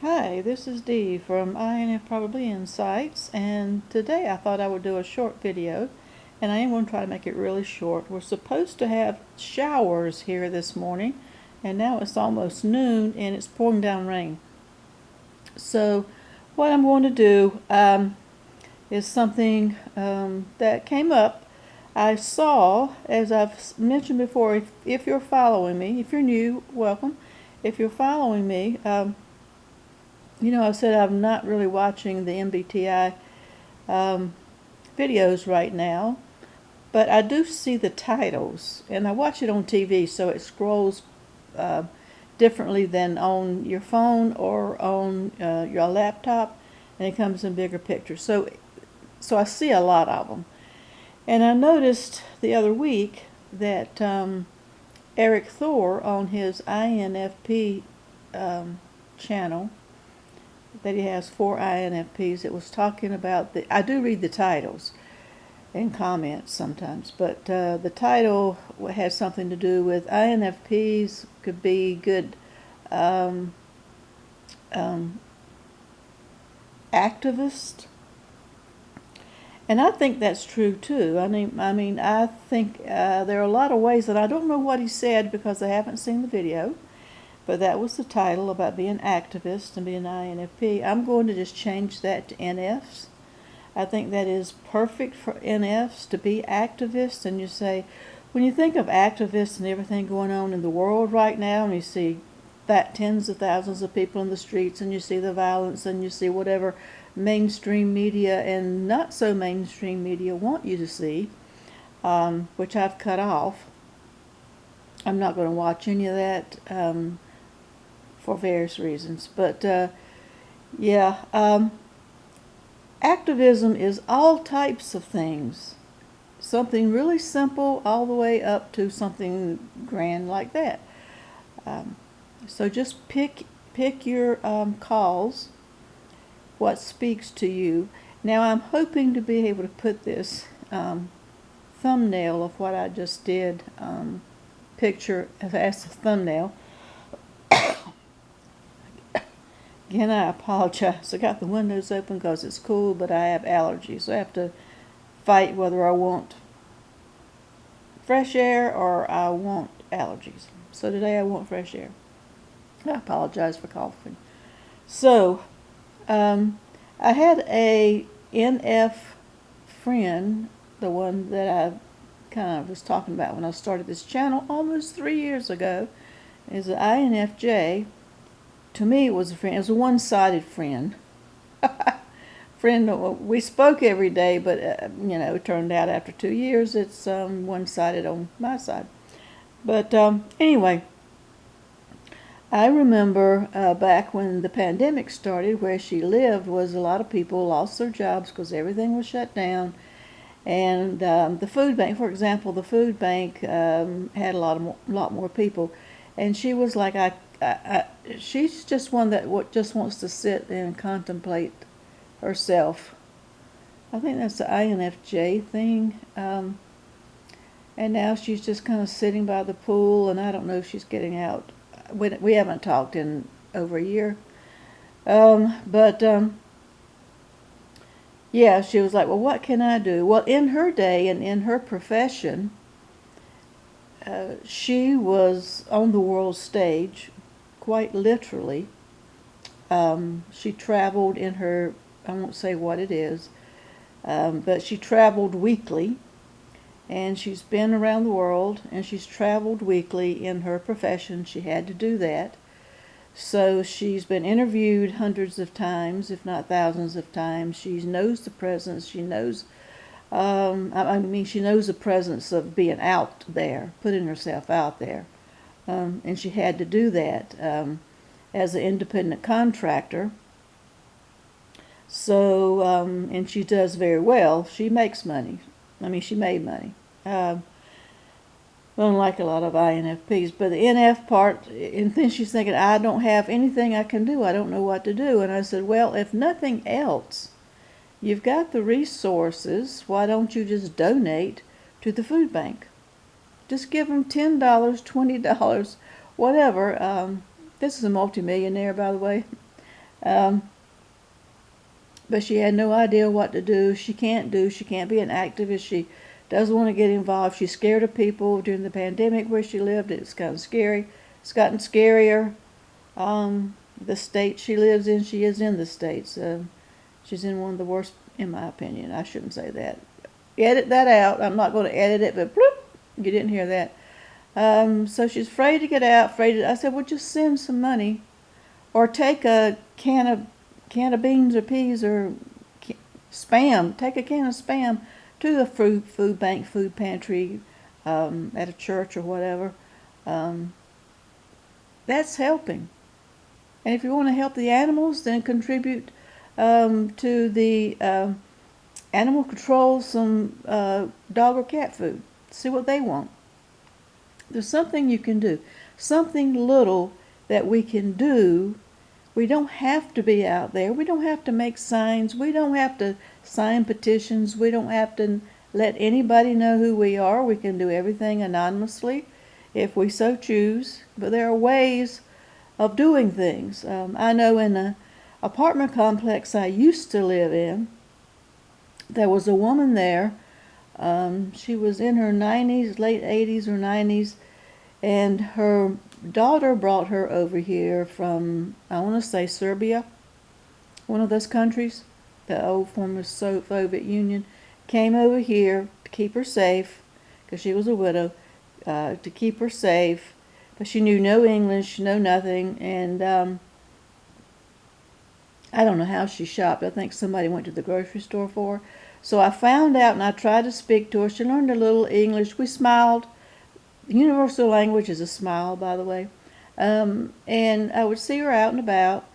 Hi, this is Dee from INFP Insights, and today I thought I would do a short video, and I am going to try to make it really short. We're supposed to have showers here this morning, and now it's almost noon and it's pouring down rain. So what I'm going to do is something that came up. I saw, as I've mentioned before, if you're following me, if you're new, welcome. If you're following me, I said I'm not really watching the MBTI videos right now, but I do see the titles, and I watch it on TV, so it scrolls uh, differently than on your phone or on your laptop, and it comes in bigger pictures. So I see a lot of them, and I noticed the other week that Erik Thor on his INFP channel that he has 4 INFPs. It was talking about I do read the titles and comments sometimes, but the title has something to do with INFPs could be good um, um, activists, and I think that's true too. I think there are a lot of ways that I don't know what he said because I haven't seen the video. But that was the title about being activist and being INFP. I'm going to just change that to NFs. I think that is perfect for NFs to be activists. And you say, when you think of activists and everything going on in the world right now, and you see that tens of thousands of people in the streets, and you see the violence, and you see whatever mainstream media and not so mainstream media want you to see, which I've cut off. I'm not going to watch any of that. For various reasons. But yeah, activism is all types of things. Something really simple all the way up to something grand like that. Um, so just pick your calls, what speaks to you. Now I'm hoping to be able to put this thumbnail of what I just did, picture as a thumbnail. Again, I apologize. I got the windows open because it's cool, but I have allergies. So I have to fight whether I want fresh air or I want allergies. So today I want fresh air. I apologize for coughing. So, I had a NF friend, the one that I kind of was talking about when I started this channel almost 3 years ago, is an INFJ. To me, it was a friend. It was a one-sided friend. We spoke every day, but it turned out after 2 years, it's one-sided on my side. But anyway, I remember back when the pandemic started, where she lived was a lot of people lost their jobs because everything was shut down. And the food bank, for example, the food bank had a lot more people, and she was like, she's just one that just wants to sit and contemplate herself. I think that's the INFJ thing. And now she's just kind of sitting by the pool, and I don't know if she's getting out. We haven't talked in over a year. But yeah, she was like, well, what can I do? Well, in her day and in her profession, she was on the world stage, quite literally. She traveled in her, I won't say what it is, but she traveled weekly, and she's been around the world, and she's traveled weekly in her profession. She had to do that. So she's been interviewed hundreds of times, if not thousands of times. She knows the presence. She knows, she knows the presence of being out there, putting herself out there. And she had to do that as an independent contractor. So, and she does very well. She makes money. She made money. Unlike a lot of INFPs. But the NF part, and then she's thinking, I don't have anything I can do. I don't know what to do. And I said, well, if nothing else, you've got the resources. Why don't you just donate to the food bank? Just give them $10, $20, whatever. This is a multimillionaire, by the way. Um, but she had no idea what to do. She can't be an activist. She doesn't want to get involved. She's scared of people. During the pandemic where she lived, it's kind of scary. It's gotten scarier. The state she lives in, she is in the States. She's in one of the worst, in my opinion. I shouldn't say that. Edit that out. I'm not going to edit it, but bloop, you didn't hear that. So she's afraid to get out. I said, well, just send some money, or take a can of beans or peas or spam. Take a can of spam to a food bank, food pantry, at a church or whatever. That's helping. And if you want to help the animals, then contribute to the animal control some dog or cat food. See what they want. There's something you can do. Something little that we can do. We don't have to be out there. We don't have to make signs. We don't have to sign petitions. We don't have to let anybody know who we are. We can do everything anonymously if we so choose. But there are ways of doing things. I know in an apartment complex I used to live in, there was a woman there. She was in her 90s, late 80s or 90s, and her daughter brought her over here from, I want to say, Serbia, one of those countries, the old former Soviet Union. Came over here to keep her safe, because she was a widow, to keep her safe. But she knew no English, no nothing, and I don't know how she shopped. I think somebody went to the grocery store for her. So I found out, and I tried to speak to her. She learned a little English. We smiled. The universal language is a smile, by the way. And I would see her out and about,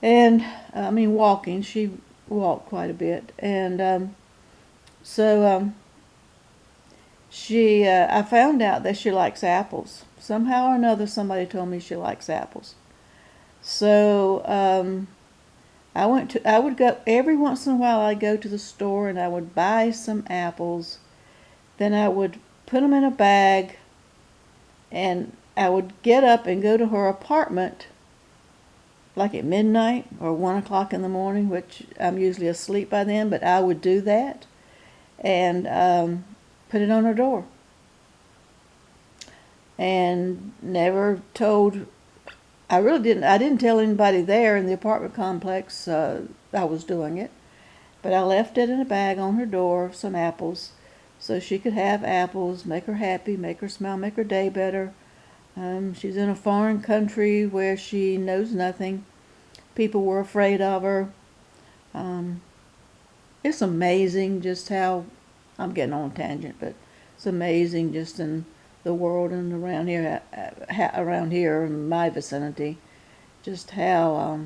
and walking. She walked quite a bit, and I found out that she likes apples. Somehow or another, somebody told me she likes apples. So I would go every once in a while. I'd go to the store and I would buy some apples. Then I would put them in a bag, and I would get up and go to her apartment, like at midnight or 1 o'clock in the morning, which I'm usually asleep by then, but I would do that, and put it on her door. And never told, I didn't tell anybody there in the apartment complex I was doing it, but I left it in a bag on her door, some apples, so she could have apples, make her happy, make her smile, make her day better. She's in a foreign country where she knows nothing. People were afraid of her. It's amazing just how, I'm getting on a tangent, but it's amazing just in the world and around here in my vicinity, just how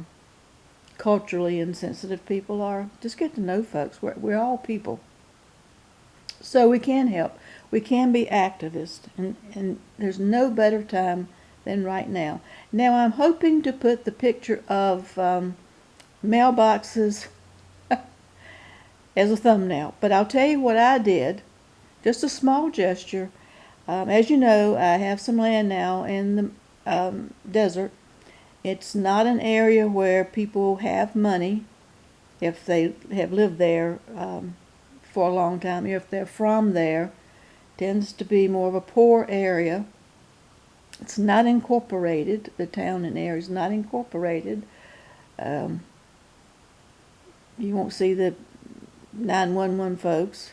culturally insensitive people are. Just get to know folks. We're all people. So we can help. We can be activists, and there's no better time than right now. Now I'm hoping to put the picture of mailboxes as a thumbnail, but I'll tell you what I did. Just a small gesture. As you know, I have some land now in the desert. It's not an area where people have money if they have lived there for a long time. If they're from there, tends to be more of a poor area. It's not incorporated. The town and area is not incorporated. You won't see the 911 folks.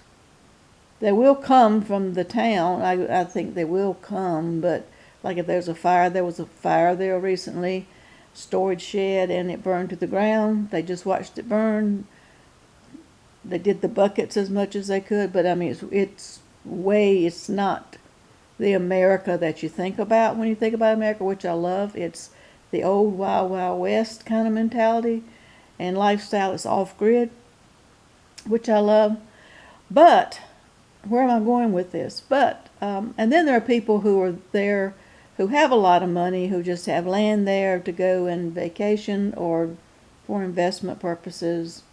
They will come from the town. I think they will come, but like if there's a fire, there was a fire there recently, storage shed, and it burned to the ground. They just watched it burn. They did the buckets as much as they could, but I mean, it's not the America that you think about when you think about America, which I love. It's the old Wild Wild West kind of mentality and lifestyle. It's off-grid, which I love. But where am I going with this? And then there are people who are there who have a lot of money, who just have land there to go and vacation or for investment purposes.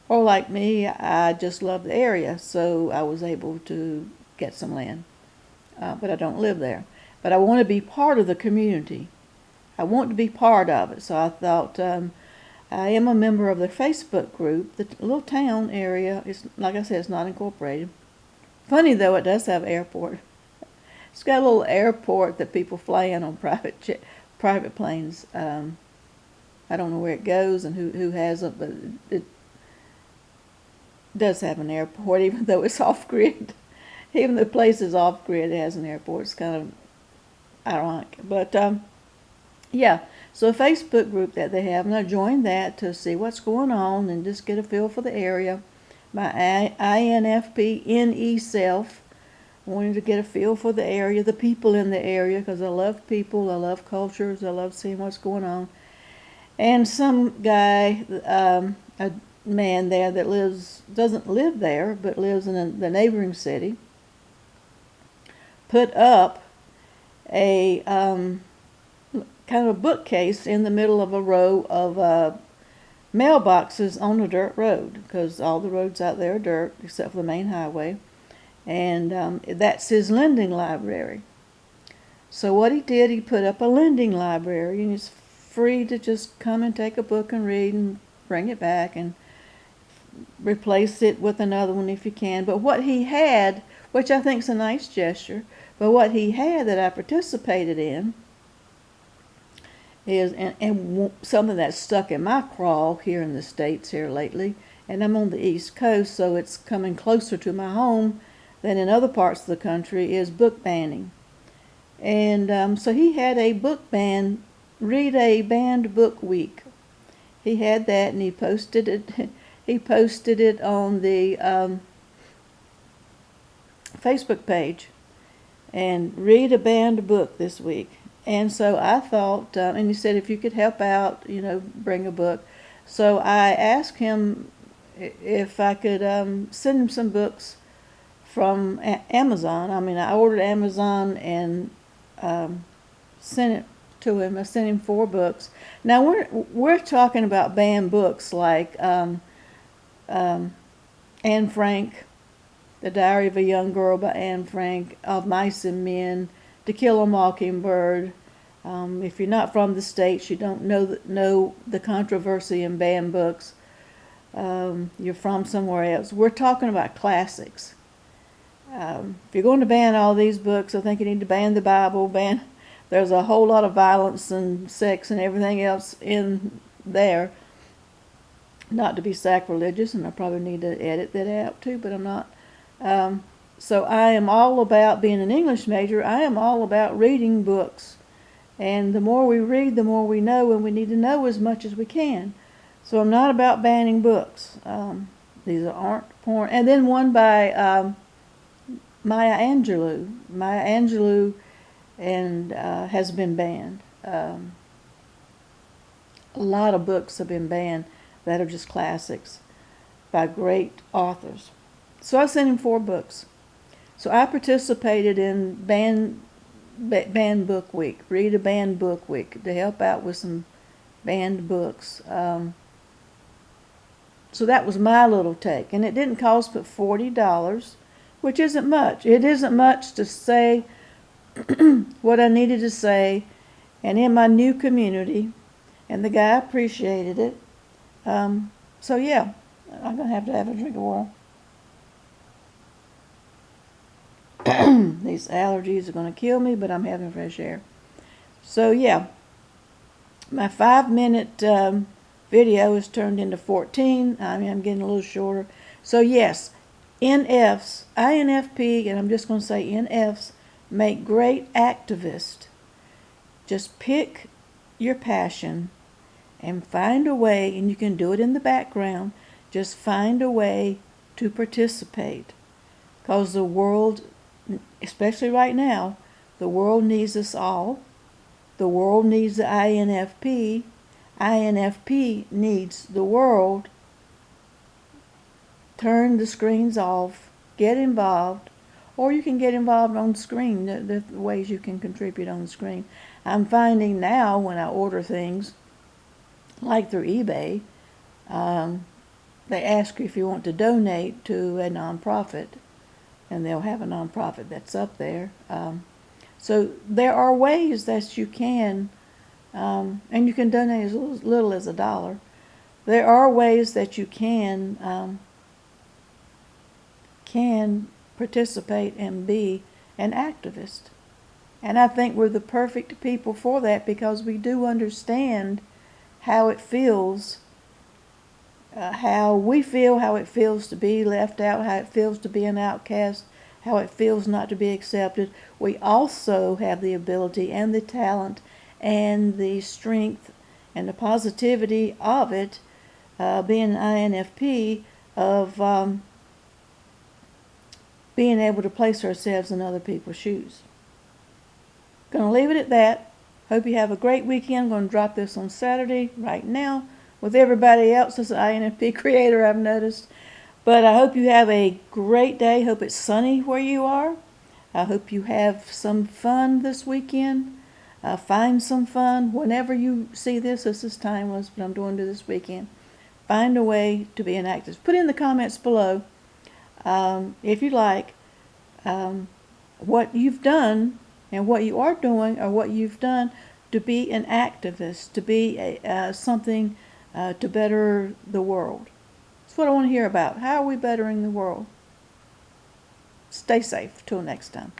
Or like me, I just love the area, so I was able to get some land. But I don't live there. But I want to be part of the community. I want to be part of it. So I thought I am a member of the Facebook group. The little town area is, like I said, it's not incorporated. Funny though, it does have an airport. It's got a little airport that people fly in on private planes. I don't know where it goes and who has it, but it does have an airport, even though it's off grid. Even though the place is off grid, it has an airport. It's kind of ironic, but yeah. So a Facebook group that they have, and I joined that to see what's going on and just get a feel for the area. My INFP-NE self wanted to get a feel for the area, the people in the area, because I love people, I love cultures, I love seeing what's going on. And some guy, a man there that doesn't live there, but lives in the neighboring city, put up a kind of a bookcase in the middle of a row of mailboxes on a dirt road, because all the roads out there are dirt except for the main highway, and that's his lending library. So what he did, he put up a lending library, and it's free to just come and take a book and read and bring it back and replace it with another one if you can. But what he had, which I think is a nice gesture, but what he had that I participated in is, and something that's stuck in my craw here in the States here lately, and I'm on the East Coast, so it's coming closer to my home than in other parts of the country, is book banning. And so he had a book ban, read a banned book week. He had that, and he posted it. He posted it on the Facebook page, and read a banned book this week. And so I thought, and he said if you could help out, bring a book. So I asked him if I could send him some books from Amazon. I mean, I ordered Amazon and sent it to him. I sent him 4 books. Now we're talking about banned books like Anne Frank, The Diary of a Young Girl by Anne Frank, Of Mice and Men, To Kill a Mockingbird. If you're not from the States, you don't know the controversy in banned books. You're from somewhere else. We're talking about classics. If you're going to ban all these books, I think you need to ban the Bible. There's a whole lot of violence and sex and everything else in there. Not to be sacrilegious, and I probably need to edit that out too, but I'm not. So I am all about, being an English major, I am all about reading books. And the more we read, the more we know, and we need to know as much as we can. So I'm not about banning books. These aren't porn. And then one by Maya Angelou. Maya Angelou and has been banned. A lot of books have been banned that are just classics by great authors. So I sent him 4 books. So I participated in banned book week, read a banned book week, to help out with some banned books. So that was my little take, and it didn't cost but $40, which isn't much. It isn't much to say what I needed to say, and in my new community, and the guy appreciated it. So yeah, I'm gonna have a drink of water. These allergies are going to kill me, but I'm having fresh air. So yeah, my 5-minute video is turned into 14. I mean, I'm getting a little shorter. So yes, NFs, INFP, and I'm just going to say NFs, make great activists. Just pick your passion and find a way, and you can do it in the background, just find a way to participate. Because the world, especially right now, the world needs us all. The world needs the INFP. INFP needs the world. Turn the screens off. Get involved. Or you can get involved on the screen. There are ways you can contribute on the screen. I'm finding now when I order things, like through eBay, they ask you if you want to donate to a nonprofit. And they'll have a nonprofit that's up there. So there are ways that you can, and you can donate as little as $1. there are ways that you can participate and be an activist. And I think we're the perfect people for that, because we do understand how it feels, how we feel, how it feels to be left out, how it feels to be an outcast, how it feels not to be accepted. We also have the ability and the talent and the strength and the positivity of it, being an INFP, of being able to place ourselves in other people's shoes. Going to leave it at that. Hope you have a great weekend. I'm going to drop this on Saturday right now with everybody else as an INFP creator, I've noticed. But I hope you have a great day. Hope it's sunny where you are. I hope you have some fun this weekend. Find some fun. Whenever you see this is timeless, but I'm doing it this weekend. Find a way to be an activist. Put in the comments below, if you like, what you've done and what you are doing, or what you've done to be an activist, to be something to better the world. That's what I want to hear about. How are we bettering the world? Stay safe. Till next time.